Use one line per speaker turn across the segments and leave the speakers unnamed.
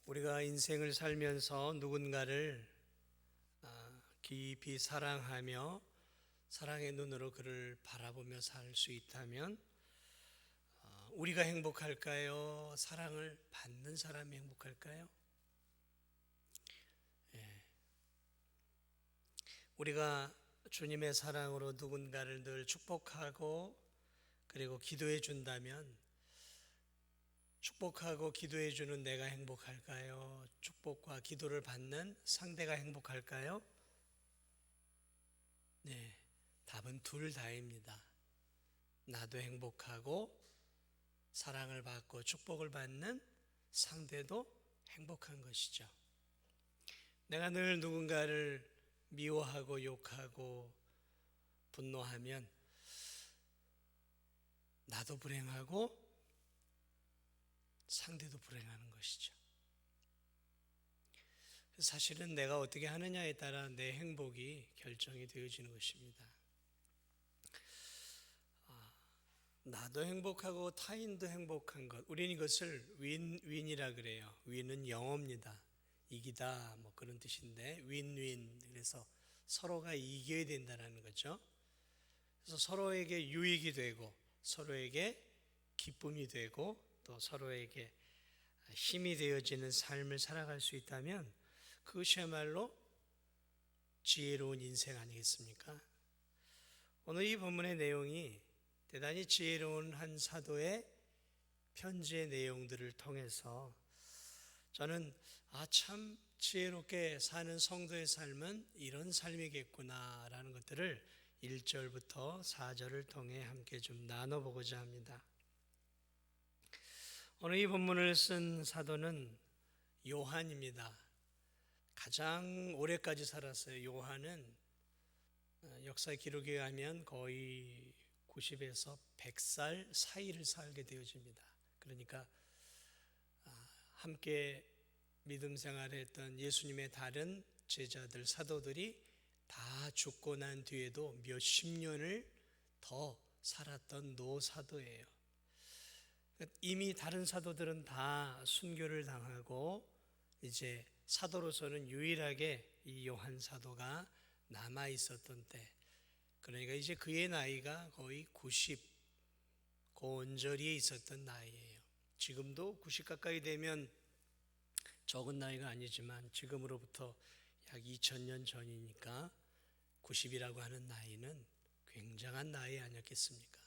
우리가 인생을 살면서 누군가를 깊이 사랑하며 사랑의 눈으로 그를 바라보며 살 수 있다면 우리가 행복할까요? 사랑을 받는 사람이 행복할까요? 우리가 주님의 사랑으로 누군가를 늘 축복하고 그리고 기도해 준다면 축복하고 기도해 주는 내가 행복할까요? 축복과 기도를 받는 상대가 행복할까요? 네, 답은 둘 다입니다. 나도 행복하고 사랑을 받고 축복을 받는 상대도 행복한 것이죠. 내가 늘 누군가를 미워하고 욕하고 분노하면 나도 불행하고 상대도 불행하는 것이죠. 사실은 내가 어떻게 하느냐에 따라 내 행복이 결정이 되어지는 것입니다. 나도 행복하고 타인도 행복한 것, 우리는 이것을 윈윈이라 그래요. 윈은 영어입니다. 이기다 뭐 그런 뜻인데 윈윈, 그래서 서로가 이겨야 된다는 거죠. 그래서 서로에게 유익이 되고 서로에게 기쁨이 되고 또 서로에게 힘이 되어지는 삶을 살아갈 수 있다면 그것이야말로 지혜로운 인생 아니겠습니까? 오늘 이 본문의 내용이 대단히 지혜로운 한 사도의 편지의 내용들을 통해서 저는 참 지혜롭게 사는 성도의 삶은 이런 삶이겠구나 라는 것들을 1절부터 4절을 통해 함께 좀 나눠보고자 합니다. 오늘 이 본문을 쓴 사도는 요한입니다. 가장 오래까지 살았어요. 요한은 역사 기록에 의하면 거의 90에서 100살 사이를 살게 되어집니다. 그러니까 함께 믿음 생활을 했던 예수님의 다른 제자들, 사도들이 다 죽고 난 뒤에도 몇십 년을 더 살았던 노사도예요. 이미 다른 사도들은 다 순교를 당하고 이제 사도로서는 유일하게 이 요한 사도가 남아 있었던 때, 그러니까 이제 그의 나이가 거의 90 고언저리에 있었던 나이예요. 지금도 90 가까이 되면 적은 나이가 아니지만 지금으로부터 약 2000년 전이니까 90이라고 하는 나이는 굉장한 나이 아니었겠습니까?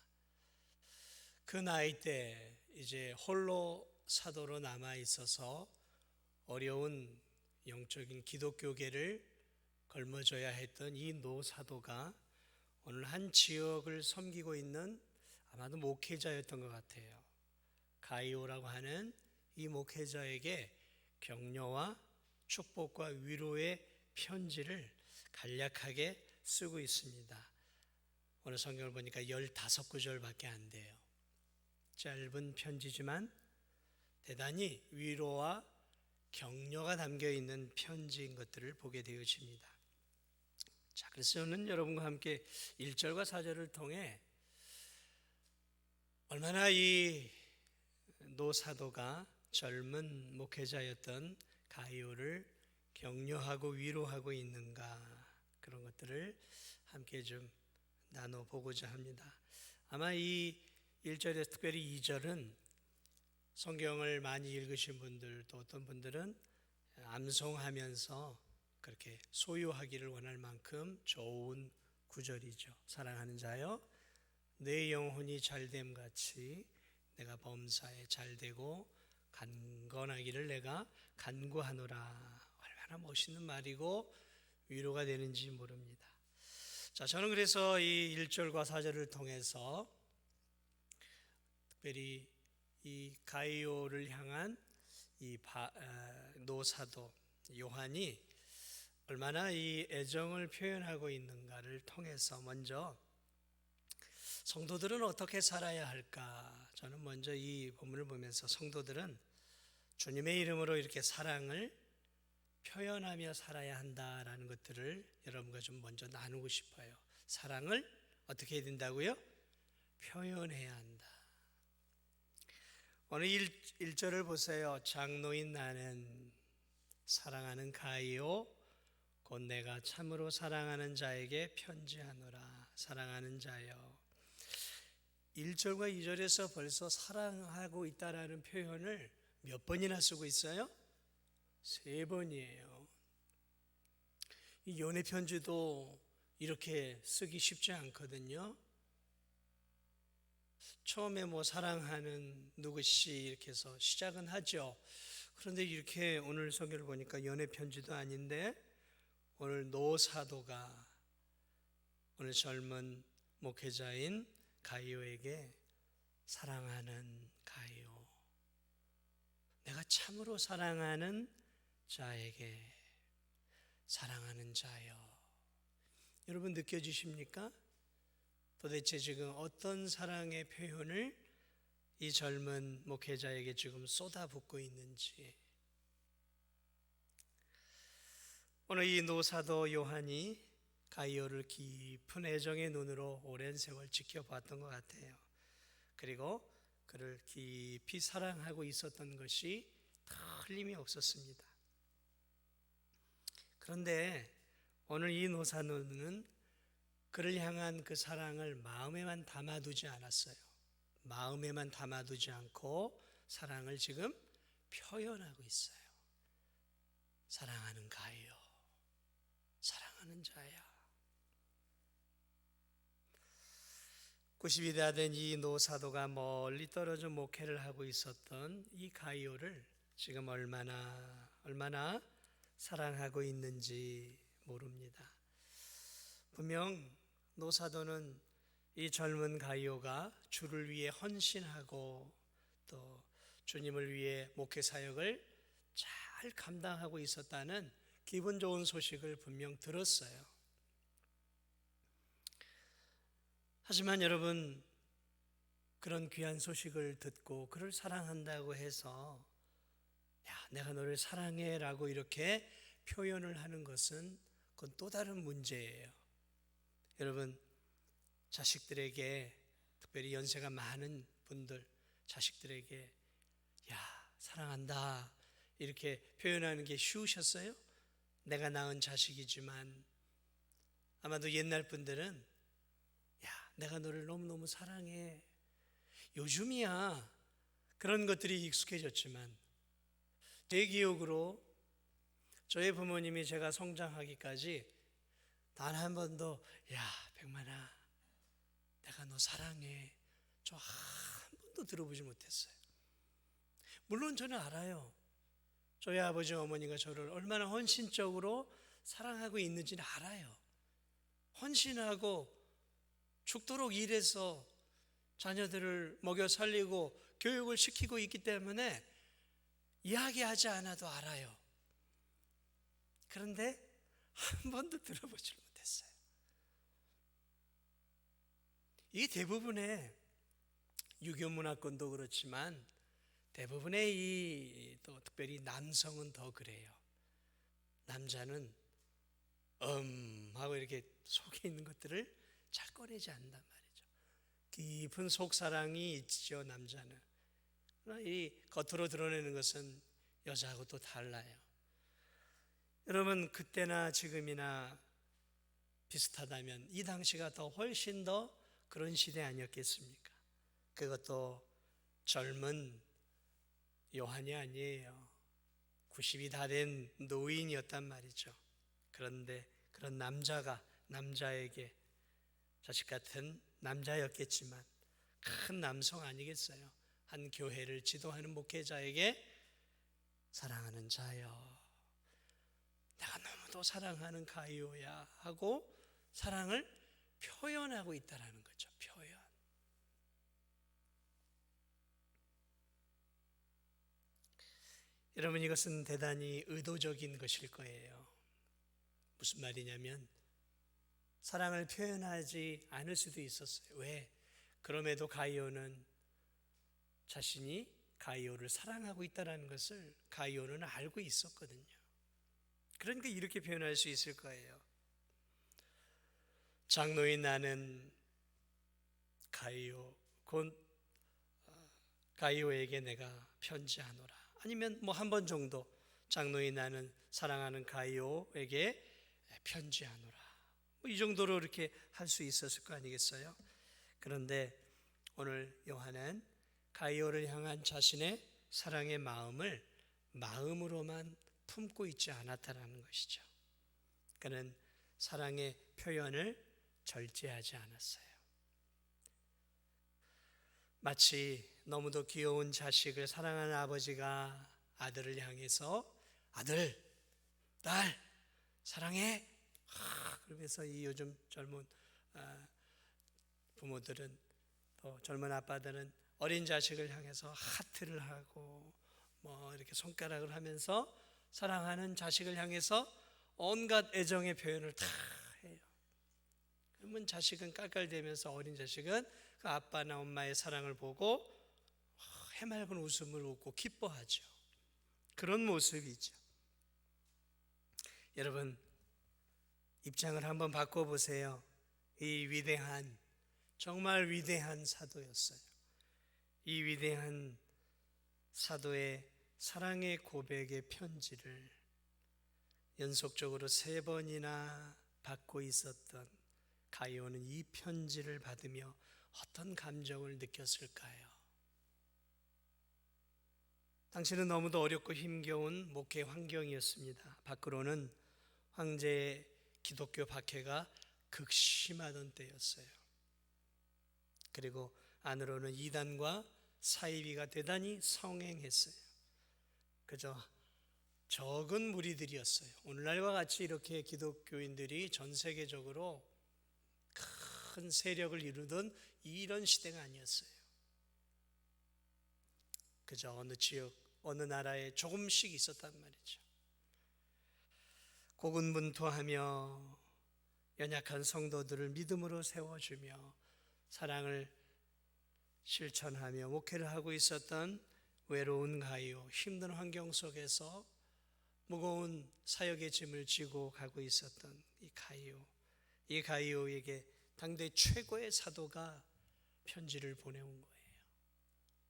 그 나이 때 이제 홀로 사도로 남아 있어서 어려운 영적인 기독교계를 걸머져야 했던 이 노사도가 오늘 한 지역을 섬기고 있는 아마도 목회자였던 것 같아요. 가이오라고 하는 이 목회자에게 격려와 축복과 위로의 편지를 간략하게 쓰고 있습니다. 오늘 성경을 보니까 15구절밖에 안 돼요. 짧은 편지지만 대단히 위로와 격려가 담겨 있는 편지인 것들을 보게 되어집니다. 자, 그래서 저는 여러분과 함께 1절과 4절을 통해 얼마나 이 노사도가 젊은 목회자였던 가이오를 격려하고 위로하고 있는가, 그런 것들을 함께 좀 나눠보고자 합니다. 아마 이 1절에서 특별히 2절은 성경을 많이 읽으신 분들, 또 어떤 분들은 암송하면서 그렇게 소유하기를 원할 만큼 좋은 구절이죠. 사랑하는 자여, 내 영혼이 잘됨 같이 내가 범사에 잘되고 간건하기를 내가 간구하노라. 얼마나 멋있는 말이고 위로가 되는지 모릅니다. 자, 저는 그래서 이 1절과 4절을 통해서 특별히 이 가이오를 향한 이 노사도 요한이 얼마나 이 애정을 표현하고 있는가를 통해서 먼저 성도들은 어떻게 살아야 할까? 저는 먼저 이 본문을 보면서 성도들은 주님의 이름으로 이렇게 사랑을 표현하며 살아야 한다라는 것들을 여러분과 좀 먼저 나누고 싶어요. 사랑을 어떻게 해야 된다고요? 표현해야 한다. 오늘 1절을 보세요. 장로인 나는 사랑하는 가이오 곧 내가 참으로 사랑하는 자에게 편지하노라. 사랑하는 자여. 1절과 2절에서 벌써 사랑하고 있다라는 표현을 몇 번이나 쓰고 있어요? 3번이에요. 이 연애 편지도 이렇게 쓰기 쉽지 않거든요. 처음에 사랑하는 누구씨 이렇게 해서 시작은 하죠. 그런데 이렇게 오늘 설교를 보니까 연애 편지도 아닌데 오늘 노사도가 오늘 젊은 목회자인 가이오에게 사랑하는 가이오, 내가 참으로 사랑하는 자에게 사랑하는 자여. 여러분 느껴지십니까? 도대체 지금 어떤 사랑의 표현을 이 젊은 목회자에게 지금 쏟아붓고 있는지. 오늘 이 노사도 요한이 가이오를 깊은 애정의 눈으로 오랜 세월 지켜봤던 것 같아요. 그리고 그를 깊이 사랑하고 있었던 것이 틀림이 없었습니다. 그런데 오늘 이 노사도는 그를 향한 그 사랑을 마음에만 담아두지 않았어요. 마음에만 담아두지 않고 사랑을 지금 표현하고 있어요. 사랑하는 가요, 사랑하는 자야. 90이 다 된 이 노사도가 멀리 떨어져 목회를 하고 있었던 이 가이오를 지금 얼마나 사랑하고 있는지 모릅니다. 분명 노사도는 이 젊은 가이오가 주를 위해 헌신하고 또 주님을 위해 목회 사역을 잘 감당하고 있었다는 기분 좋은 소식을 분명 들었어요. 하지만 여러분, 그런 귀한 소식을 듣고 그를 사랑한다고 해서 내가 너를 사랑해 라고 이렇게 표현을 하는 것은 그건 또 다른 문제예요. 여러분, 자식들에게, 특별히 연세가 많은 분들 자식들에게 사랑한다 이렇게 표현하는 게 쉬우셨어요? 내가 낳은 자식이지만 아마도 옛날 분들은 내가 너를 너무너무 사랑해. 요즘이야 그런 것들이 익숙해졌지만 제 기억으로 저의 부모님이 제가 성장하기까지 단 한 번도 백만아 내가 너 사랑해 저 한 번도 들어보지 못했어요. 물론 저는 알아요. 저희 아버지 어머니가 저를 얼마나 헌신적으로 사랑하고 있는지는 알아요. 헌신하고 죽도록 일해서 자녀들을 먹여 살리고 교육을 시키고 있기 때문에 이야기하지 않아도 알아요. 그런데 한 번도 들어보질 못했어요. 이 대부분의 유교 문화권도 그렇지만 대부분의 또 특별히 남성은 더 그래요. 남자는 하고 이렇게 속에 있는 것들을 잘 꺼내지 않는단 말이죠. 깊은 속사랑이 있죠, 남자는. 그러나 이 겉으로 드러내는 것은 여자하고 또 달라요. 여러분, 그때나 지금이나 비슷하다면 이 당시가 더 훨씬 더 그런 시대 아니었겠습니까? 그것도 젊은 요한이 아니에요. 90이 다 된 노인이었단 말이죠. 그런데 그런 남자에게 자식 같은 남자였겠지만 큰 남성 아니겠어요? 한 교회를 지도하는 목회자에게 사랑하는 자여, 내가 너무도 사랑하는 가이오야 하고 사랑을 표현하고 있다는 거죠. 표현. 여러분, 이것은 대단히 의도적인 것일 거예요. 무슨 말이냐면 사랑을 표현하지 않을 수도 있었어요. 왜? 그럼에도 가이오는 자신이 가이오를 사랑하고 있다는 것을 가이오는 알고 있었거든요. 그러니까 이렇게 표현할 수 있을 거예요. 장로인 나는 가이오 곧 가이오에게 내가 편지하노라. 아니면 뭐 한 번 정도 장로인 나는 사랑하는 가이오에게 편지하노라. 뭐 이 정도로 이렇게 할 수 있었을 거 아니겠어요? 그런데 오늘 요한은 가이오를 향한 자신의 사랑의 마음을 마음으로만 품고 있지 않았다라는 것이죠. 그는 사랑의 표현을 절제하지 않았어요. 마치 너무도 귀여운 자식을 사랑하는 아버지가 아들을 향해서 아들, 딸, 사랑해. 그러면서 이 요즘 젊은 부모들은 또 젊은 아빠들은 어린 자식을 향해서 하트를 하고 뭐 이렇게 손가락을 하면서 사랑하는 자식을 향해서 온갖 애정의 표현을 다 해요. 그러면 자식은 깔깔대면서 어린 자식은 그 아빠나 엄마의 사랑을 보고 해맑은 웃음을 웃고 기뻐하죠. 그런 모습이죠. 여러분, 입장을 한번 바꿔보세요. 이 위대한, 정말 위대한 사도였어요. 이 위대한 사도의 사랑의 고백의 편지를 연속적으로 3번이나 받고 있었던 가이오는 이 편지를 받으며 어떤 감정을 느꼈을까요? 당시는 너무도 어렵고 힘겨운 목회 환경이었습니다. 밖으로는 황제의 기독교 박해가 극심하던 때였어요. 그리고 안으로는 이단과 사이비가 대단히 성행했어요. 그저 적은 무리들이었어요. 오늘날과 같이 이렇게 기독교인들이 전 세계적으로 큰 세력을 이루던 이런 시대가 아니었어요. 그저 어느 지역, 어느 나라에 조금씩 있었단 말이죠. 고군분투하며 연약한 성도들을 믿음으로 세워주며 사랑을 실천하며 목회를 하고 있었던 외로운 가이오, 힘든 환경 속에서 무거운 사역의 짐을 지고 가고 있었던 이 가이오에게 당대 최고의 사도가 편지를 보내온 거예요.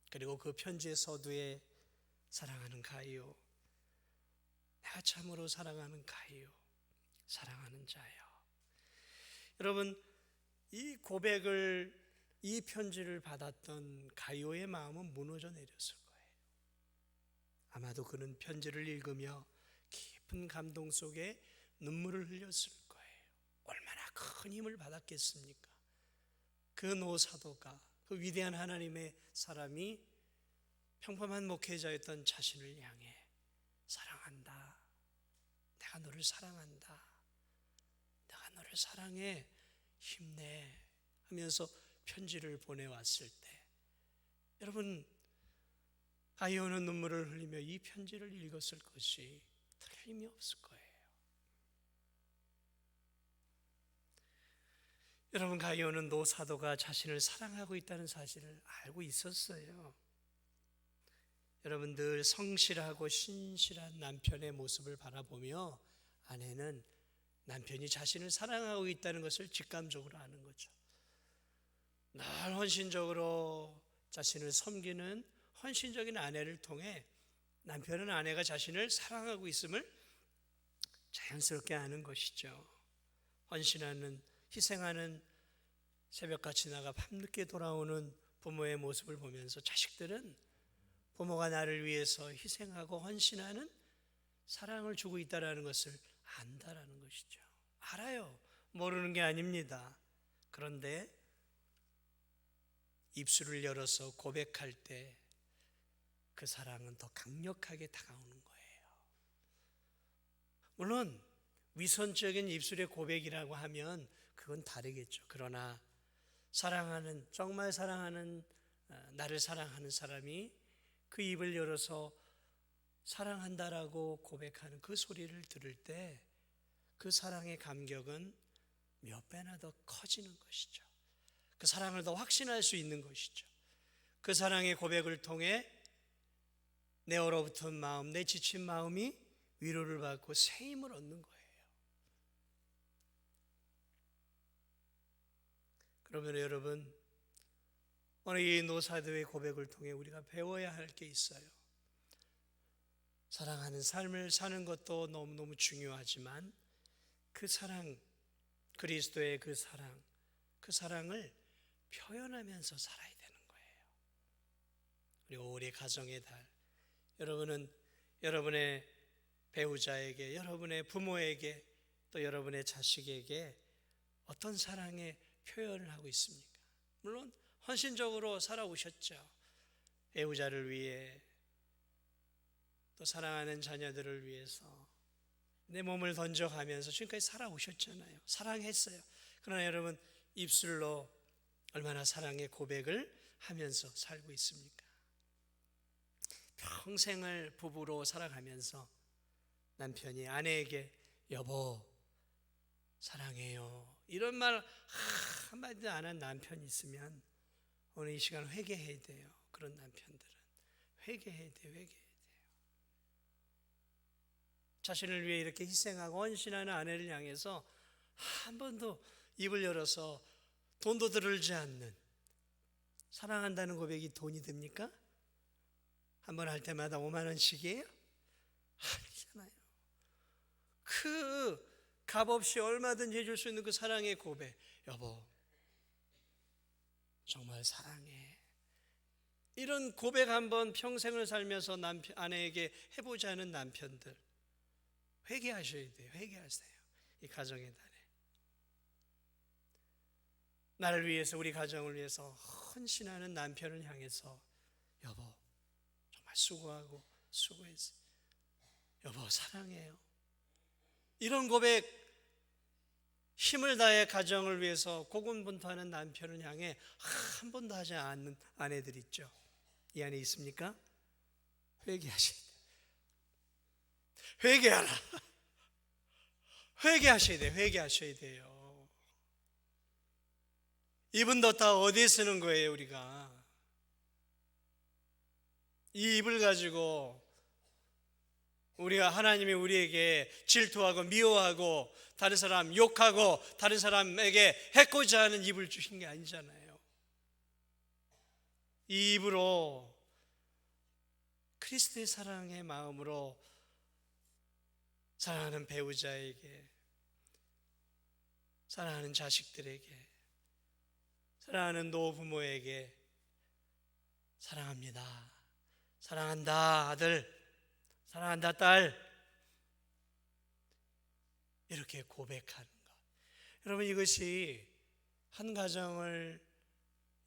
그리고 그 편지의 서두에 사랑하는 가이오, 내가 참으로 사랑하는 가이오, 사랑하는 자요. 여러분, 이 고백을, 이 편지를 받았던 가이오의 마음은 무너져 내렸을 거예요. 아마도 그는 편지를 읽으며 깊은 감동 속에 눈물을 흘렸을 거예요. 얼마나 큰 힘을 받았겠습니까? 그 노사도가, 그 위대한 하나님의 사람이 평범한 목회자였던 자신을 향해 사랑한다, 내가 너를 사랑한다, 내가 너를 사랑해, 힘내 하면서 편지를 보내왔을 때 여러분, 가이오는 눈물을 흘리며 이 편지를 읽었을 것이 틀림이 없을 거예요. 여러분, 가이오는 노사도가 자신을 사랑하고 있다는 사실을 알고 있었어요. 여러분, 늘 성실하고 신실한 남편의 모습을 바라보며 아내는 남편이 자신을 사랑하고 있다는 것을 직감적으로 아는 거죠. 늘 헌신적으로 자신을 섬기는 헌신적인 아내를 통해 남편은 아내가 자신을 사랑하고 있음을 자연스럽게 아는 것이죠. 헌신하는, 희생하는, 새벽같이 나가 밤늦게 돌아오는 부모의 모습을 보면서 자식들은 부모가 나를 위해서 희생하고 헌신하는 사랑을 주고 있다는 것을 안다라는 것이죠. 알아요. 모르는 게 아닙니다. 그런데 입술을 열어서 고백할 때 그 사랑은 더 강력하게 다가오는 거예요. 물론 위선적인 입술의 고백이라고 하면 그건 다르겠죠. 그러나 사랑하는, 정말 사랑하는, 나를 사랑하는 사람이 그 입을 열어서 사랑한다라고 고백하는 그 소리를 들을 때 그 사랑의 감격은 몇 배나 더 커지는 것이죠. 그 사랑을 더 확신할 수 있는 것이죠. 그 사랑의 고백을 통해 내 얼어붙은 마음, 내 지친 마음이 위로를 받고 새 힘을 얻는 거예요. 그러면 여러분, 오늘 이 노사도의 고백을 통해 우리가 배워야 할 게 있어요. 사랑하는 삶을 사는 것도 너무너무 중요하지만 그 사랑, 그리스도의 그 사랑을 표현하면서 살아야 되는 거예요. 그리고 우리 가정의 달, 여러분은 여러분의 배우자에게, 여러분의 부모에게, 또 여러분의 자식에게 어떤 사랑의 표현을 하고 있습니까? 물론 헌신적으로 살아오셨죠. 배우자를 위해, 또 사랑하는 자녀들을 위해서 내 몸을 던져가면서 지금까지 살아오셨잖아요. 사랑했어요. 그러나 여러분, 입술로 얼마나 사랑의 고백을 하면서 살고 있습니까? 평생을 부부로 살아가면서 남편이 아내에게 여보 사랑해요 이런 말 한마디도 안 한 남편이 있으면 오늘 이 시간 회개해야 돼요. 그런 남편들은 회개해야 돼요. 자신을 위해 이렇게 희생하고 헌신하는 아내를 향해서 한 번도 입을 열어서 돈도 들지 않는, 사랑한다는 고백이 돈이 됩니까? 한 번 할 때마다 5만 원씩이에요? 아니잖아요. 그 값없이 얼마든지 해줄 수 있는 그 사랑의 고백, 여보 정말 사랑해, 이런 고백 한번 평생을 살면서 아내에게 해보자는 남편들 회개하셔야 돼요. 회개하세요. 이 가정의 달에 나를 위해서, 우리 가정을 위해서 헌신하는 남편을 향해서 여보 정말 수고하고 수고했어, 여보 사랑해요, 이런 고백, 힘을 다해 가정을 위해서 고군분투하는 남편을 향해 한 번도 하지 않는 아내들 있죠. 이 안에 있습니까? 회개하셔야 돼요. 회개하라. 회개하셔야 돼요. 회개하셔야 돼요. 입은 뒀다 어디에 쓰는 거예요? 우리가 이 입을 가지고 우리가 하나님이 우리에게 질투하고 미워하고 다른 사람 욕하고 다른 사람에게 해코자 하는 입을 주신 게 아니잖아요. 이 입으로 그리스도의 사랑의 마음으로 사랑하는 배우자에게, 사랑하는 자식들에게, 사랑하는 노부모에게 사랑합니다, 사랑한다 아들, 사랑한다 딸, 이렇게 고백하는 것. 여러분, 이것이 한 가정을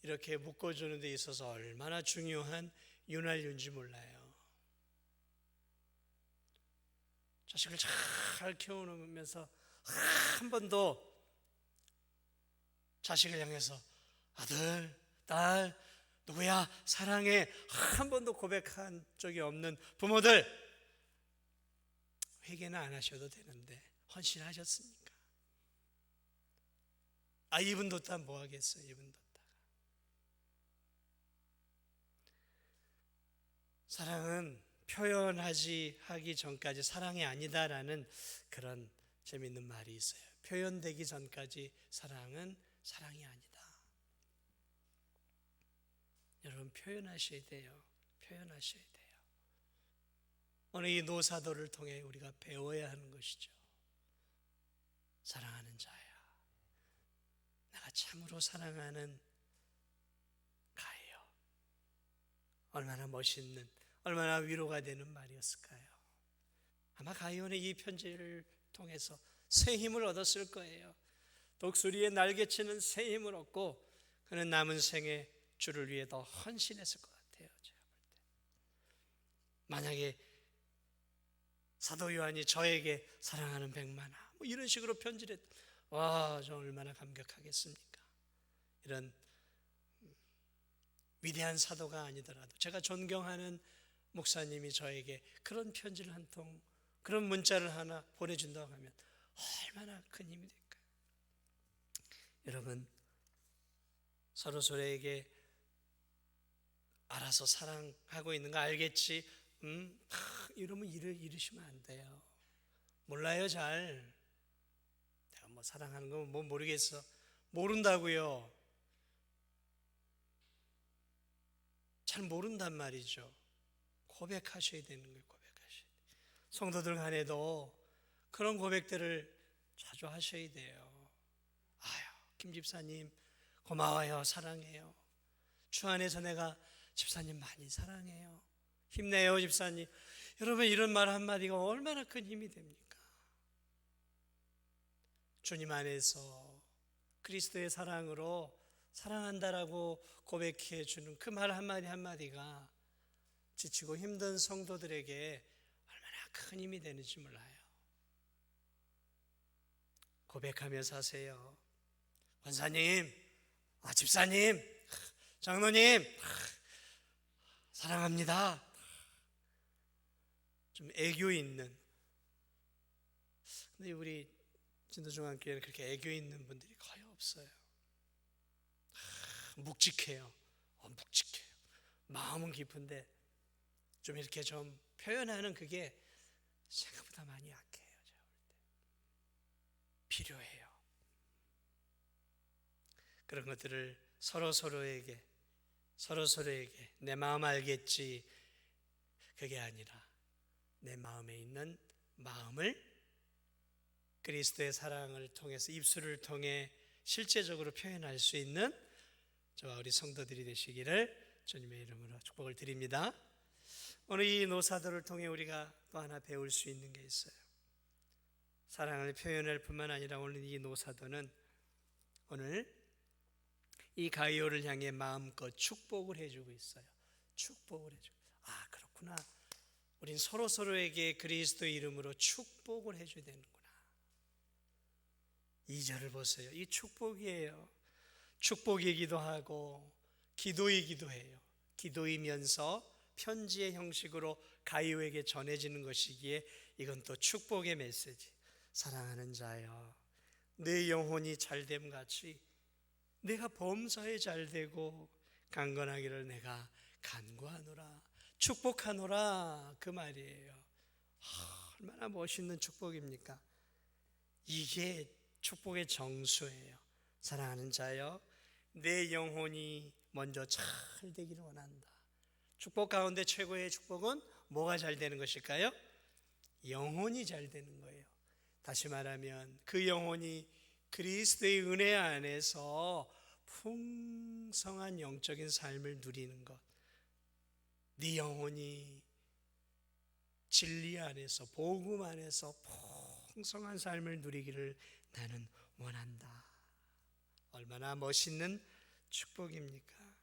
이렇게 묶어주는 데 있어서 얼마나 중요한 윤활유인지 몰라요. 자식을 잘 키워놓으면서 한 번도 자식을 향해서 아들, 딸, 누구야 사랑해 한 번도 고백한 적이 없는 부모들, 회개는 안 하셔도 되는데 헌신하셨습니까? 입은 뒀다 뭐 하겠어요? 입은 뒀다가. 사랑은 하기 전까지 사랑이 아니다라는 그런 재미있는 말이 있어요. 표현되기 전까지 사랑은 사랑이 아니다. 여러분, 표현하셔야 돼요. 표현하셔야 돼요. 오늘 이 노사도를 통해 우리가 배워야 하는 것이죠. 사랑하는 자야, 내가 참으로 사랑하는 가요. 얼마나 멋있는, 얼마나 위로가 되는 말이었을까요? 아마 가이온의 이 편지를 통해서 새 힘을 얻었을 거예요. 독수리에 날개치는 새 힘을 얻고 그는 남은 생에 주를 위해 더 헌신했을 것 같아요. 제가 볼 때. 만약에 사도 요한이 저에게 사랑하는 백만아 뭐 이런 식으로 편지를 와, 저 얼마나 감격하겠습니까? 이런 위대한 사도가 아니더라도 제가 존경하는 목사님이 저에게 그런 편지를 한 통, 그런 문자를 하나 보내준다고 하면 얼마나 큰 힘이 될까요? 여러분, 서로에게 알아서 사랑하고 있는 거 알겠지? 이러면 이러시면 안 돼요. 몰라요, 잘. 내가 뭐 사랑하는 거 뭐 모르겠어. 모른다고요. 잘 모른단 말이죠. 고백하셔야 되는 거예요. 고백하셔야 돼요. 성도들 간에도 그런 고백들을 자주 하셔야 돼요. 아유, 김 집사님 고마워요. 사랑해요. 주 안에서 내가 집사님 많이 사랑해요. 힘내요, 집사님. 여러분, 이런 말 한마디가 얼마나 큰 힘이 됩니까? 주님 안에서 그리스도의 사랑으로 사랑한다라고 고백해 주는 그 말 한마디 한마디가 지치고 힘든 성도들에게 얼마나 큰 힘이 되는지 몰라요. 고백하며 사세요. 권사님, 집사님, 장로님, 사랑합니다. 좀 애교 있는. 근데 우리 진도중앙교회는 그렇게 애교 있는 분들이 거의 없어요. 묵직해요. 묵직해요. 마음은 깊은데 좀 이렇게 좀 표현하는 그게 생각보다 많이 약해요. 제가 볼 때. 필요해요. 그런 것들을 서로서로에게 내 마음 알겠지, 그게 아니라 내 마음에 있는 마음을 그리스도의 사랑을 통해서 입술을 통해 실제적으로 표현할 수 있는 저와 우리 성도들이 되시기를 주님의 이름으로 축복을 드립니다. 오늘 이 노사도를 통해 우리가 또 하나 배울 수 있는 게 있어요. 사랑을 표현할 뿐만 아니라 오늘 이 노사도는 오늘 이 가이오를 향해 마음껏 축복을 해주고 있어요. 축복을 해주고. 그렇구나. 우린 서로서로에게 그리스도의 이름으로 축복을 해줘야 되는구나. 2절을 보세요. 이 축복이에요. 축복이기도 하고 기도이기도 해요. 기도이면서 편지의 형식으로 가이오에게 전해지는 것이기에 이건 또 축복의 메시지. 사랑하는 자여, 내 영혼이 잘됨 같이 내가 범사에 잘되고 강건하기를 내가 간구하노라. 축복하노라, 그 말이에요. 얼마나 멋있는 축복입니까? 이게 축복의 정수예요. 사랑하는 자여, 내 영혼이 먼저 잘 되기를 원한다. 축복 가운데 최고의 축복은 뭐가 잘 되는 것일까요? 영혼이 잘 되는 거예요. 다시 말하면 그 영혼이 그리스도의 은혜 안에서 풍성한 영적인 삶을 누리는 것. 네 영혼이 진리 안에서, 복음 안에서 풍성한 삶을 누리기를 나는 원한다. 얼마나 멋있는 축복입니까?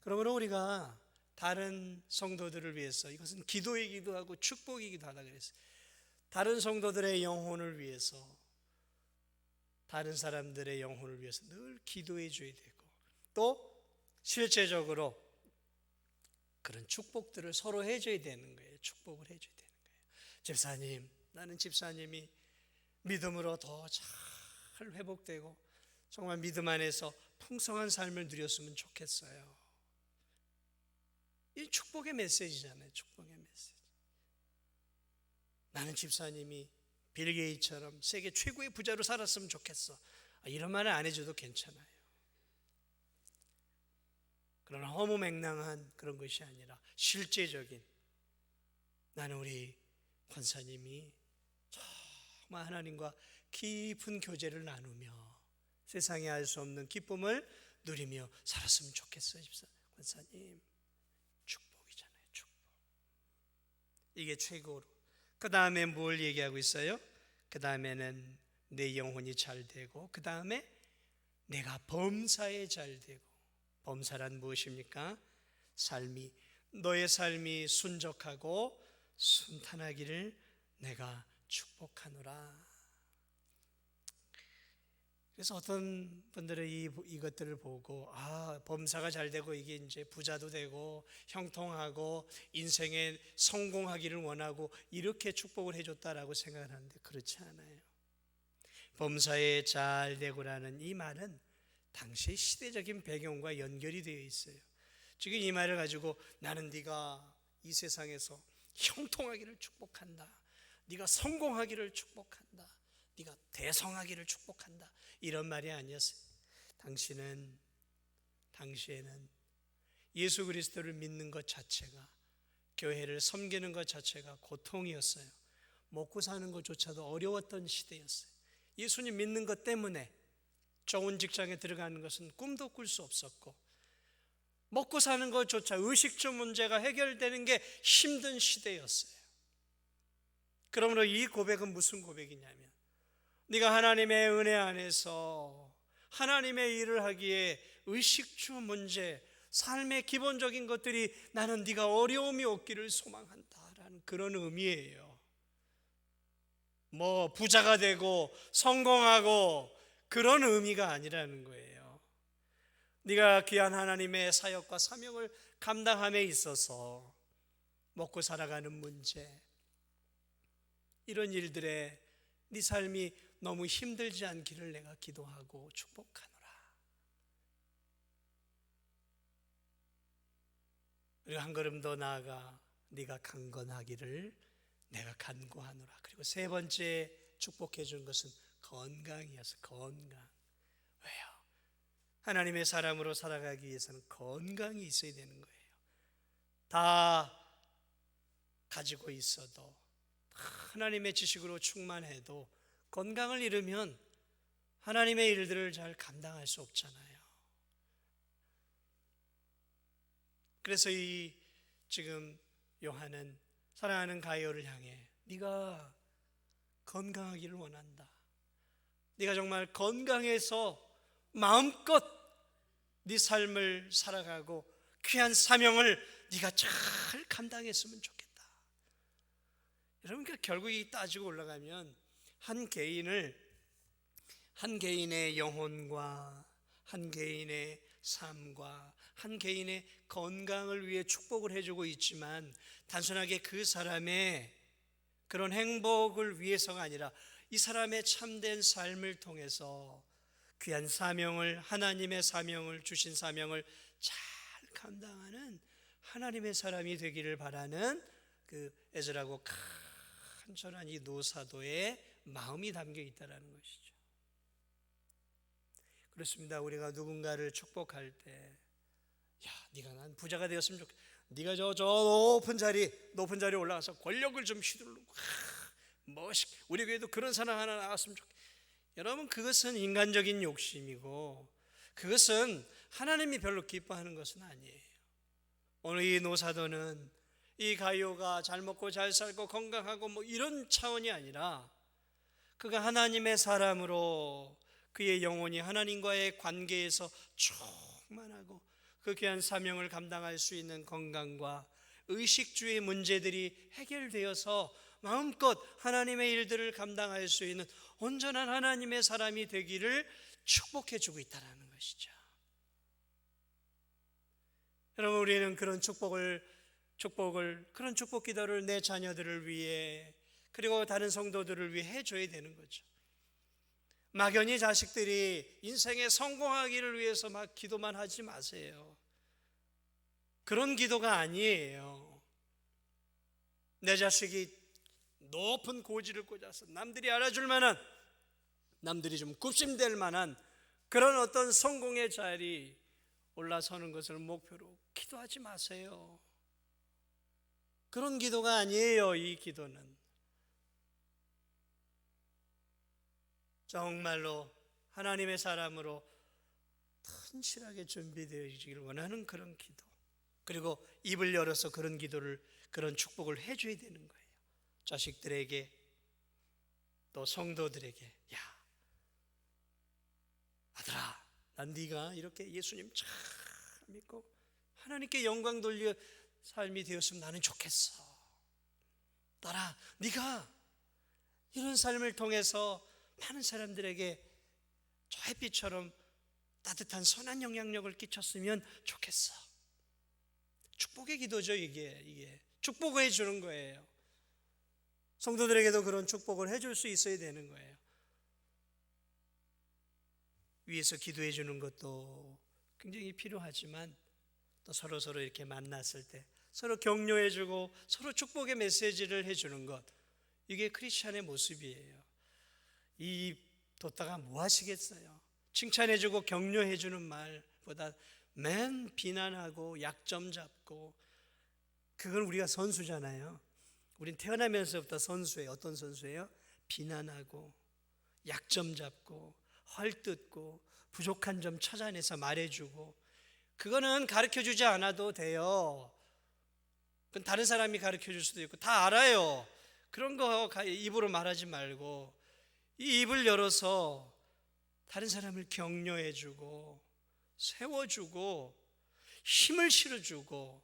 그러므로 우리가 다른 성도들을 위해서, 이것은 기도이기도 하고 축복이기도 하다 그랬어요. 다른 성도들의 영혼을 위해서, 다른 사람들의 영혼을 위해서 늘 기도해 줘야 되고, 또 실제적으로 그런 축복들을 서로 해줘야 되는 거예요. 축복을 해줘야 되는 거예요. 집사님, 나는 집사님이 믿음으로 더 잘 회복되고 정말 믿음 안에서 풍성한 삶을 누렸으면 좋겠어요. 이 축복의 메시지잖아요. 축복의 메시지. 나는 집사님이 빌 게이츠처럼 세계 최고의 부자로 살았으면 좋겠어. 이런 말을 안 해줘도 괜찮아요. 그러나 허무맹랑한 그런 것이 아니라 실제적인, 나는 우리 권사님이 정말 하나님과 깊은 교제를 나누며 세상에 알 수 없는 기쁨을 누리며 살았으면 좋겠어요. 권사님, 축복이잖아요. 축복. 이게 최고로. 그 다음에 뭘 얘기하고 있어요? 그 다음에는 내 영혼이 잘 되고, 그 다음에 내가 범사에 잘 되고. 범사란 무엇입니까? 너의 삶이 순적하고 순탄하기를 내가 축복하노라. 그래서 어떤 분들은 이것들을 보고, 범사가 잘 되고 이게 이제 부자도 되고 형통하고 인생에 성공하기를 원하고 이렇게 축복을 해줬다라고 생각을 하는데, 그렇지 않아요. 범사에 잘 되고라는 이 말은 당시 시대적인 배경과 연결이 되어 있어요. 지금 이 말을 가지고 나는 네가 이 세상에서 형통하기를 축복한다, 네가 성공하기를 축복한다, 네가 대성하기를 축복한다, 이런 말이 아니었어요. 당시에는 예수 그리스도를 믿는 것 자체가, 교회를 섬기는 것 자체가 고통이었어요. 먹고 사는 것조차도 어려웠던 시대였어요. 예수님 믿는 것 때문에 좋은 직장에 들어가는 것은 꿈도 꿀 수 없었고, 먹고 사는 것조차 의식주 문제가 해결되는 게 힘든 시대였어요. 그러므로 이 고백은 무슨 고백이냐면, 네가 하나님의 은혜 안에서 하나님의 일을 하기에 의식주 문제, 삶의 기본적인 것들이 나는 네가 어려움이 없기를 소망한다라는 그런 의미예요. 뭐 부자가 되고 성공하고 그런 의미가 아니라는 거예요. 네가 귀한 하나님의 사역과 사명을 감당함에 있어서 먹고 살아가는 문제, 이런 일들에 네 삶이 너무 힘들지 않기를 내가 기도하고 축복하노라. 그리고 한 걸음 더 나아가 네가 강건하기를 내가 간구하노라. 그리고 세 번째 축복해 준 것은 건강이었어. 건강. 왜요? 하나님의 사람으로 살아가기 위해서는 건강이 있어야 되는 거예요. 다 가지고 있어도, 하나님의 지식으로 충만해도 건강을 잃으면 하나님의 일들을 잘 감당할 수 없잖아요. 그래서 지금 요한은 사랑하는 가이오를 향해 네가 건강하기를 원한다. 네가 정말 건강해서 마음껏 네 삶을 살아가고 귀한 사명을 네가 잘 감당했으면 좋겠다. 여러분, 결국 이 따지고 올라가면 한 개인의 영혼과 한 개인의 삶과 한 개인의 건강을 위해 축복을 해주고 있지만, 단순하게 그 사람의 그런 행복을 위해서가 아니라 이 사람의 참된 삶을 통해서 귀한 사명을, 하나님의 사명을, 주신 사명을 잘 감당하는 하나님의 사람이 되기를 바라는 그 에스라고 간절한 이 노사도의 마음이 담겨 있다는 것이죠. 그렇습니다. 우리가 누군가를 축복할 때, 야, 네가 난 부자가 되었으면 좋겠다. 네가 저 높은 자리에 올라가서 권력을 좀 휘두르고, 우리 교회도 그런 사람 하나 나왔으면 좋겠다. 여러분, 그것은 인간적인 욕심이고, 그것은 하나님이 별로 기뻐하는 것은 아니에요. 오늘 이 노사도는 이 가이오가 잘 먹고 잘 살고 건강하고 뭐 이런 차원이 아니라, 그가 하나님의 사람으로 그의 영혼이 하나님과의 관계에서 충만하고 그 귀한 사명을 감당할 수 있는 건강과 의식주의 문제들이 해결되어서 마음껏 하나님의 일들을 감당할 수 있는 온전한 하나님의 사람이 되기를 축복해 주고 있다는 것이죠. 여러분, 우리는 그런 그런 축복 기도를 내 자녀들을 위해, 그리고 다른 성도들을 위해 해줘야 되는 거죠. 막연히 자식들이 인생에 성공하기를 위해서 막 기도만 하지 마세요. 그런 기도가 아니에요. 내 자식이 높은 고지를 꽂아서 남들이 알아줄 만한, 남들이 좀 굽심될 만한 그런 어떤 성공의 자리 올라서는 것을 목표로 기도하지 마세요. 그런 기도가 아니에요. 이 기도는 정말로 하나님의 사람으로 튼실하게 준비되어지기를 원하는 그런 기도, 그리고 입을 열어서 그런 기도를, 그런 축복을 해줘야 되는 거예요. 자식들에게, 또 성도들에게, 야, 아들아, 난 네가 이렇게 예수님 잘 믿고 하나님께 영광 돌려 삶이 되었으면 나는 좋겠어. 딸아, 네가 이런 삶을 통해서 많은 사람들에게 저 햇빛처럼 따뜻한 선한 영향력을 끼쳤으면 좋겠어. 축복의 기도죠. 이게 축복을 해주는 거예요. 성도들에게도 그런 축복을 해줄 수 있어야 되는 거예요. 위에서 기도해 주는 것도 굉장히 필요하지만, 또 서로 이렇게 만났을 때 서로 격려해 주고 서로 축복의 메시지를 해주는 것, 이게 크리스찬의 모습이에요. 이 뒀다가 뭐 하시겠어요? 칭찬해 주고 격려해 주는 말보다 맨 비난하고 약점 잡고, 그건 우리가 선수잖아요. 우린 태어나면서부터 선수예요. 어떤 선수예요? 비난하고 약점 잡고 헐뜯고 부족한 점 찾아내서 말해주고. 그거는 가르쳐주지 않아도 돼요. 그건 다른 사람이 가르쳐줄 수도 있고 다 알아요. 그런 거 입으로 말하지 말고 이 입을 열어서 다른 사람을 격려해주고 세워주고 힘을 실어주고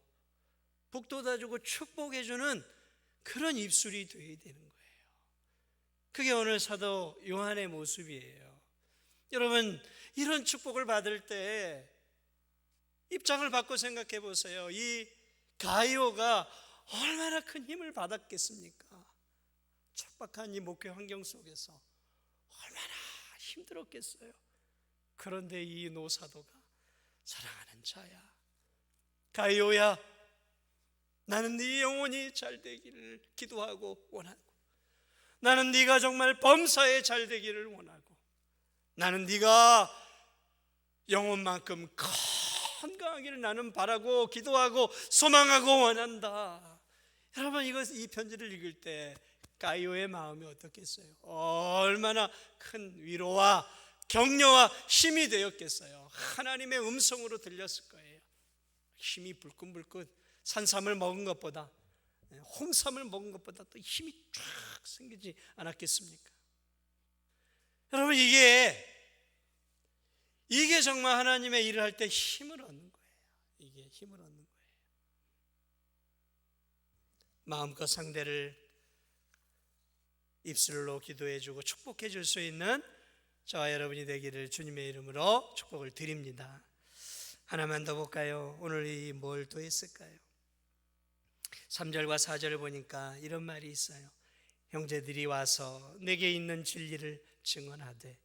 북돋아주고 축복해주는 그런 입술이 되어야 되는 거예요. 그게 오늘 사도 요한의 모습이에요. 여러분, 이런 축복을 받을 때 입장을 바꿔 생각해 보세요. 이 가이오가 얼마나 큰 힘을 받았겠습니까? 척박한 이 목회 환경 속에서 얼마나 힘들었겠어요. 그런데 이 노사도가 사랑하는 자야, 가이오야, 나는 네 영혼이 잘 되기를 기도하고 원하고, 나는 네가 정말 범사에 잘 되기를 원하고, 나는 네가 영혼만큼 건강하기를 나는 바라고 기도하고 소망하고 원한다. 여러분, 이 편지를 읽을 때 가이오의 마음이 어떻겠어요? 얼마나 큰 위로와 격려와 힘이 되었겠어요. 하나님의 음성으로 들렸을 거예요. 힘이 불끈불끈 산삼을 먹은 것보다, 홍삼을 먹은 것보다 또 힘이 쫙 생기지 않았겠습니까? 여러분, 이게 정말 하나님의 일을 할 때 힘을 얻는 거예요. 이게 힘을 얻는 거예요. 마음껏 상대를 입술로 기도해주고 축복해줄 수 있는 저와 여러분이 되기를 주님의 이름으로 축복을 드립니다. 하나만 더 볼까요? 오늘 뭘 또 했을까요? 3절과 4절을 보니까 이런 말이 있어요. 형제들이 와서 내게 있는 진리를 증언하되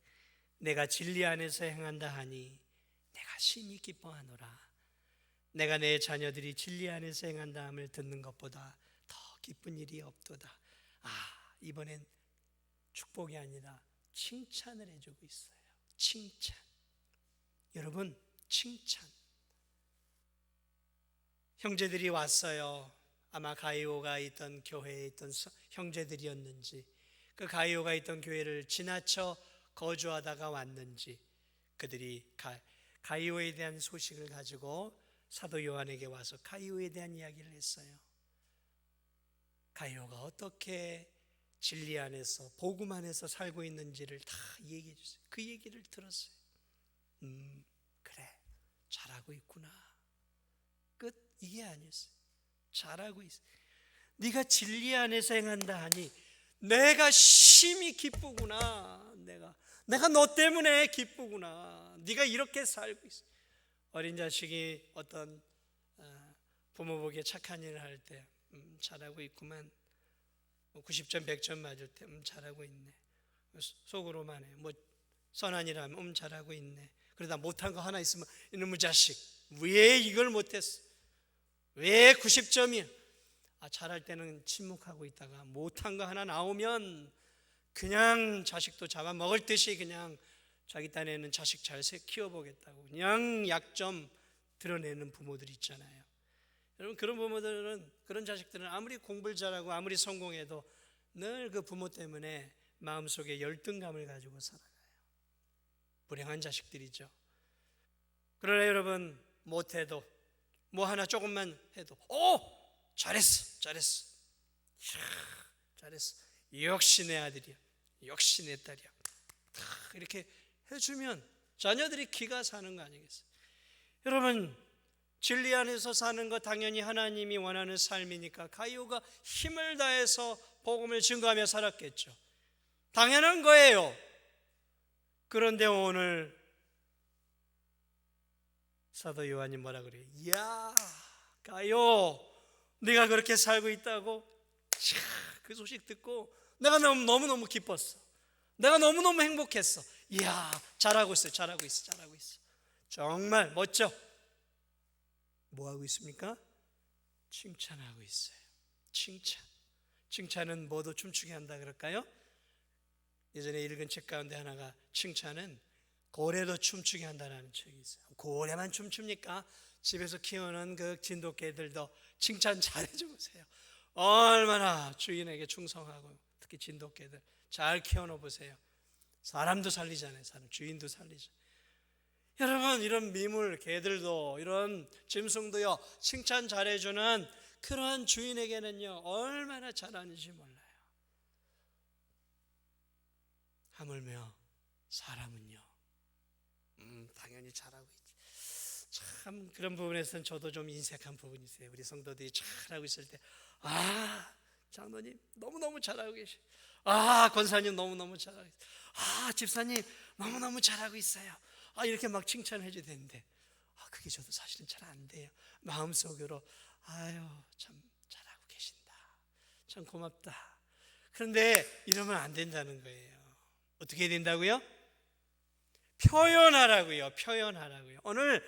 내가 진리 안에서 행한다 하니 내가 심히 기뻐하노라. 내가 내 자녀들이 진리 안에서 행한다 함을 듣는 것보다 더 기쁜 일이 없도다. 이번엔 축복이 아니라 칭찬을 해주고 있어요. 칭찬. 여러분, 칭찬. 형제들이 왔어요. 아마 가이오가 있던 교회에 있던 형제들이었는지, 그 가이오가 있던 교회를 지나쳐 거주하다가 왔는지, 그들이 가이오에 대한 소식을 가지고 사도 요한에게 와서 가이오에 대한 이야기를 했어요. 가이오가 어떻게 진리 안에서 복음 안에서 살고 있는지를 다 얘기해 주세요. 그 얘기를 들었어요. 그래, 잘하고 있구나. 끝. 이게 아니었어요. 잘하고 있어. 네가 진리 안에서 행한다 하니 내가 심히 기쁘구나. 내가 너 때문에 기쁘구나. 네가 이렇게 살고 있어. 어린 자식이 어떤 부모 보기에 착한 일을 할 때 잘하고 있구만. 90점 100점 맞을 때 잘하고 있네. 속으로만 해. 선한 일 하면 잘하고 있네. 그러다 못한 거 하나 있으면 이놈의 자식 왜 이걸 못했어? 왜 90점이야? 잘할 때는 침묵하고 있다가 못한 거 하나 나오면 그냥 자식도 잡아먹을 듯이 그냥 자기 딴에는 자식 잘 키워보겠다고 그냥 약점 드러내는 부모들 있잖아요. 여러분, 그런 부모들은, 그런 자식들은 아무리 공부를 잘하고 아무리 성공해도 늘 그 부모 때문에 마음속에 열등감을 가지고 살아가요. 불행한 자식들이죠. 그러나 여러분, 못해도 뭐 하나 조금만 해도 잘했어 역시 내 아들이야, 역시 내 딸이야, 이렇게 해주면 자녀들이 기가 사는 거 아니겠어요? 여러분, 진리 안에서 사는 것 당연히 하나님이 원하는 삶이니까 가이오가 힘을 다해서 복음을 증거하며 살았겠죠. 당연한 거예요. 그런데 오늘 사도 요한이 뭐라 그래요? 야, 가이오, 네가 그렇게 살고 있다고? 그 소식 듣고 내가 너무너무 기뻤어. 내가 너무너무 행복했어. 이야, 잘하고 있어. 정말 멋져. 뭐 하고 있습니까? 칭찬하고 있어요. 칭찬은 뭐도 춤추게 한다 그럴까요? 예전에 읽은 책 가운데 하나가 칭찬은 고래도 춤추게 한다는 책이 있어요. 고래만 춤춥니까? 집에서 키우는 그 진돗개들도 칭찬 잘해줘 보세요. 얼마나 주인에게 충성하고, 특히 진돗개들 잘 키워놓아 보세요. 사람도 살리잖아요. 사람, 주인도 살리죠. 여러분, 이런 미물 개들도, 이런 짐승도요, 칭찬 잘해주는 그러한 주인에게는요, 얼마나 잘하는지 몰라요. 하물며 사람은요, 당연히 잘하고 있지. 참 그런 부분에서는 저도 좀 인색한 부분이 있어요. 우리 성도들이 잘하고 있을 때, 장로님 너무너무 잘하고 계셔. 권사님 너무너무 잘하고 있어요. 집사님 너무너무 잘하고 있어요. 이렇게 막 칭찬해 줘야 되는데, 그게 저도 사실은 잘 안 돼요. 마음속으로 참 잘하고 계신다, 참 고맙다. 그런데 이러면 안 된다는 거예요. 어떻게 해야 된다고요? 표현하라고요. 표현하라고요. 오늘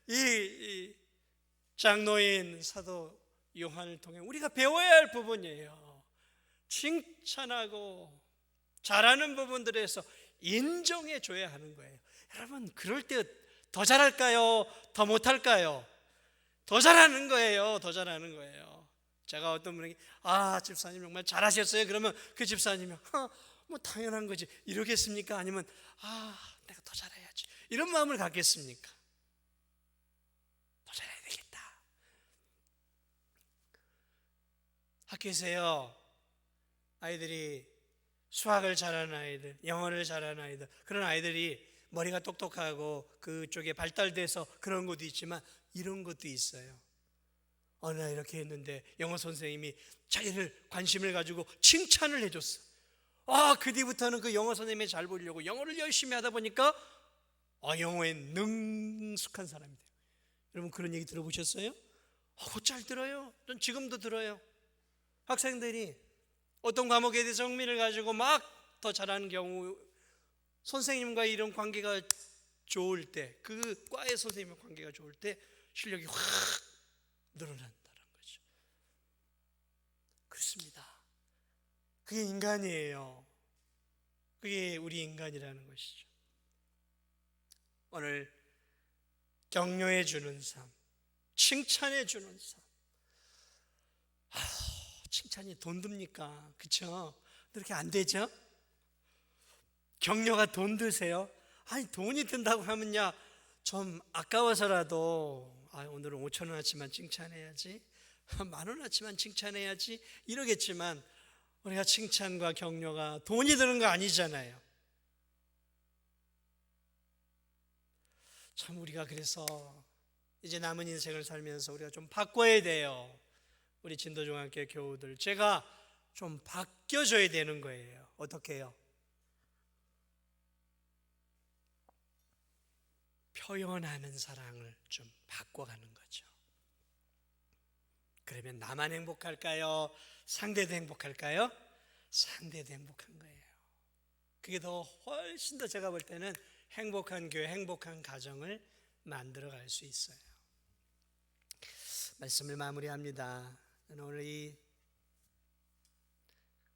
이 장로인 사도 요한을 통해 우리가 배워야 할 부분이에요. 칭찬하고 잘하는 부분들에서 인정해 줘야 하는 거예요. 여러분, 그럴 때 더 잘할까요? 더 못할까요? 더 잘하는 거예요. 더 잘하는 거예요. 제가 어떤 분에게 집사님 정말 잘하셨어요. 그러면 그 집사님이 뭐 당연한 거지 이러겠습니까? 아니면 내가 더 잘해야지 이런 마음을 갖겠습니까? 더 잘해야 되겠다. 학교에서요, 아이들이 수학을 잘하는 아이들, 영어를 잘하는 아이들, 그런 아이들이 머리가 똑똑하고 그쪽에 발달돼서 그런 것도 있지만 이런 것도 있어요. 어느 날 이렇게 했는데 영어 선생님이 자기를 관심을 가지고 칭찬을 해줬어. 그 뒤부터는 그 영어 선생님이 잘 보려고 영어를 열심히 하다 보니까 영어에 능숙한 사람이 돼요. 여러분, 그런 얘기 들어보셨어요? 잘 들어요. 전 지금도 들어요. 학생들이 어떤 과목에 대해서 흥미를 가지고 막 더 잘하는 경우, 선생님과 이런 관계가 좋을 때, 그 과의 선생님과 관계가 좋을 때 실력이 확 늘어난다는 거죠. 그렇습니다. 그게 인간이에요. 그게 우리 인간이라는 것이죠. 오늘 격려해 주는 삶, 칭찬해 주는 삶. 칭찬이 돈 듭니까? 그렇죠? 그렇게 안 되죠? 격려가 돈 드세요? 돈이 든다고 하면야 좀 아까워서라도 오늘은 5,000원어치만 칭찬해야지, 10,000원어치만 칭찬해야지 이러겠지만, 우리가 칭찬과 격려가 돈이 드는 거 아니잖아요. 참 우리가 그래서 이제 남은 인생을 살면서 우리가 좀 바꿔야 돼요. 우리 진도중학교 교우들, 제가 좀 바뀌어줘야 되는 거예요. 어떻게 해요? 표현하는 사랑을 좀 바꿔가는 거죠. 그러면 나만 행복할까요? 상대도 행복할까요? 상대도 행복한 거예요. 그게 더 훨씬 더 제가 볼 때는 행복한 교회, 행복한 가정을 만들어 갈 수 있어요. 말씀을 마무리합니다. 저는 오늘 이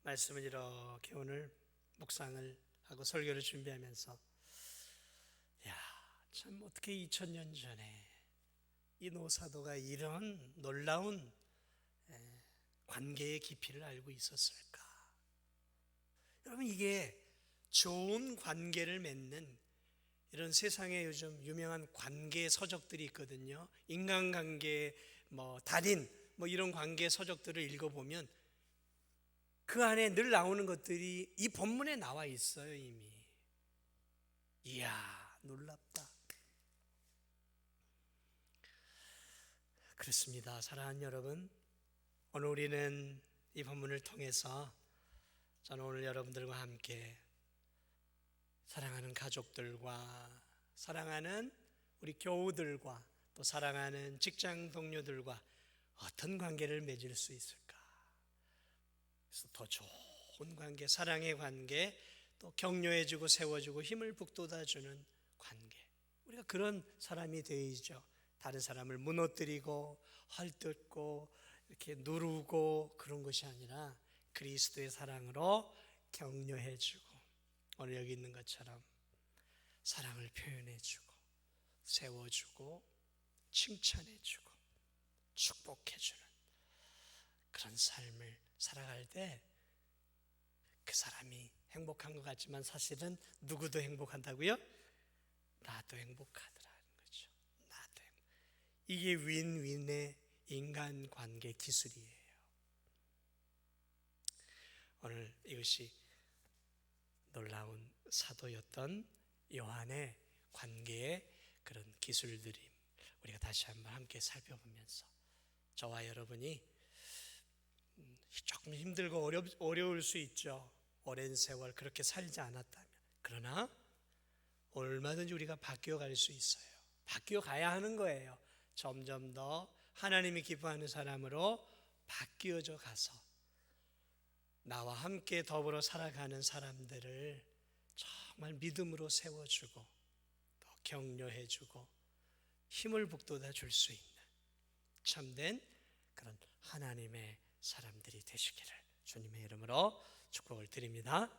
말씀을 이렇게 오늘 묵상을 하고 설교를 준비하면서, 참 어떻게 2000년 전에 이 노사도가 이런 놀라운 관계의 깊이를 알고 있었을까? 여러분, 이게 좋은 관계를 맺는 이런 세상에 요즘 유명한 관계 서적들이 있거든요. 인간관계, 달인, 이런 관계 서적들을 읽어보면 그 안에 늘 나오는 것들이 이 본문에 나와 있어요. 이미. 이야, 놀랍다. 그렇습니다. 사랑하는 여러분, 오늘 우리는 이 본문을 통해서 저는 오늘 여러분들과 함께 사랑하는 가족들과, 사랑하는 우리 교우들과, 또 사랑하는 직장 동료들과 어떤 관계를 맺을 수 있을까? 그래서 더 좋은 관계, 사랑의 관계, 또 격려해주고 세워주고 힘을 북돋아주는 관계, 우리가 그런 사람이 되어야죠. 다른 사람을 무너뜨리고 헐뜯고 이렇게 누르고 그런 것이 아니라 그리스도의 사랑으로 격려해주고, 오늘 여기 있는 것처럼 사랑을 표현해주고 세워주고 칭찬해주고 축복해주는 그런 삶을 살아갈 때 그 사람이 행복한 것 같지만 사실은 누구도 행복한다고요? 나도 행복하더라는 거죠. 나도 이게 윈윈의 인간관계 기술이에요. 오늘 이것이 놀라운 사도였던 요한의 관계의 그런 기술들이 우리가 다시 한번 함께 살펴보면서 저와 여러분이 조금 힘들고 어려울 수 있죠. 오랜 세월 그렇게 살지 않았다면. 그러나 얼마든지 우리가 바뀌어 갈 수 있어요. 바뀌어 가야 하는 거예요. 점점 더 하나님이 기뻐하는 사람으로 바뀌어져 가서 나와 함께 더불어 살아가는 사람들을 정말 믿음으로 세워주고 또 격려해주고 힘을 북돋아 줄 수 있는 참된 그런 하나님의 사람들이 되시기를 주님의 이름으로 축복을 드립니다.